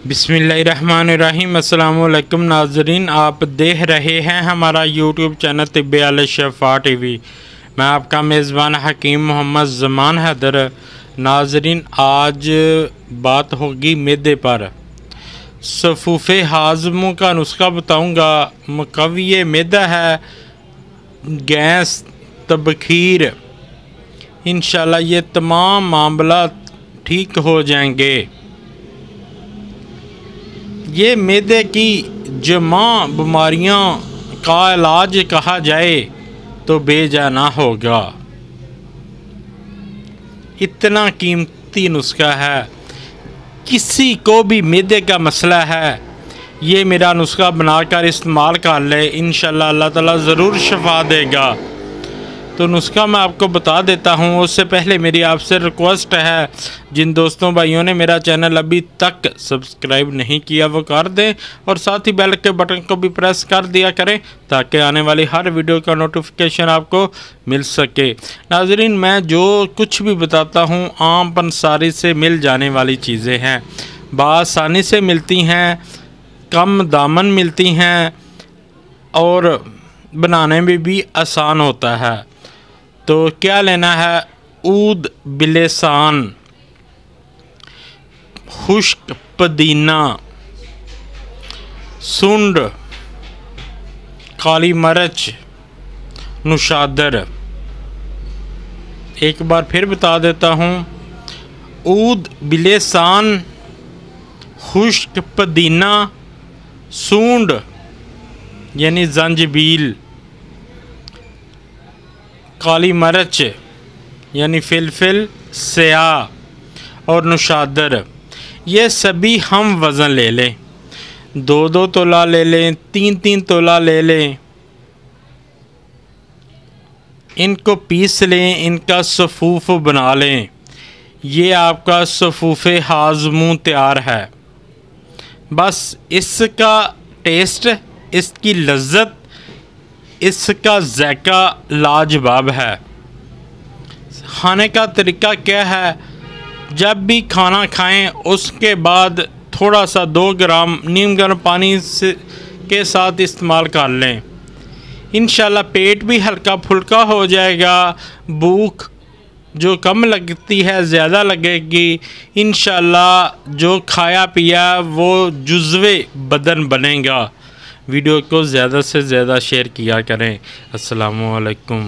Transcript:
बिस्मिल्लाहिर्रहमानिर्रहीम। अस्सलामुअलैकुम नाज़रीन, आप देख रहे हैं हमारा यूट्यूब चैनल तिब्बे अल शफ़ा टीवी। मैं आपका मेज़बान हकीम मोहम्मद ज़मान हैदर। नाज़रीन, आज बात होगी मैदे पर। सफ़ूफ़े हाज़मों का नुस्खा बताऊंगा। मुक़व्वी मैदा है, गैस, तबखीर, इंशाल्लाह ये तमाम मामला ठीक हो जाएंगे। ये मैदे की जमा बीमारियां का इलाज कहा जाए तो बेजाना होगा। इतना कीमती नुस्खा है। किसी को भी मैदे का मसला है, ये मेरा नुस्खा बनाकर इस्तेमाल कर ले, इंशाल्लाह अल्लाह ताला ज़रूर शफा देगा। तो नुस्खा मैं आपको बता देता हूँ। उससे पहले मेरी आपसे रिक्वेस्ट है, जिन दोस्तों भाइयों ने मेरा चैनल अभी तक सब्सक्राइब नहीं किया वो कर दें, और साथ ही बेल के बटन को भी प्रेस कर दिया करें ताकि आने वाली हर वीडियो का नोटिफिकेशन आपको मिल सके। नाज़रीन, मैं जो कुछ भी बताता हूँ आम पंसारी से मिल जाने वाली चीज़ें हैं, बआसानी से मिलती हैं, कम दामन मिलती हैं और बनाने में भी आसान होता है। तो क्या लेना है? ऊद बिलेसान, खुश्क पुदीना, सुंड, काली मिर्च, नुशादर। एक बार फिर बता देता हूँ। ऊद बिलेसान, खुश्क पुदीना, सूंड यानी जंजबील, काली मिर्च यानी फिलफिल स्याह और नुशादर। ये सभी हम वज़न ले लें, 2-2 तोला ले लें, 3-3 तोला ले लें। इनको पीस लें, इनका सफ़ूफ़ बना लें। ये आपका सफ़ूफ़े हाज़मू तैयार है। बस इसका टेस्ट, इसकी लज्जत, इसका ज़ायका लाजवाब है। खाने का तरीका क्या है? जब भी खाना खाएं उसके बाद थोड़ा सा 2 ग्राम नीम गर्म पानी से के साथ इस्तेमाल कर लें। इंशाल्लाह पेट भी हल्का फुल्का हो जाएगा। भूख जो कम लगती है ज़्यादा लगेगी। इंशाल्लाह जो खाया पिया वो जुज़्वे बदन बनेगा। वीडियो को ज़्यादा से ज़्यादा शेयर किया करें। अस्सलामु अलैकुम।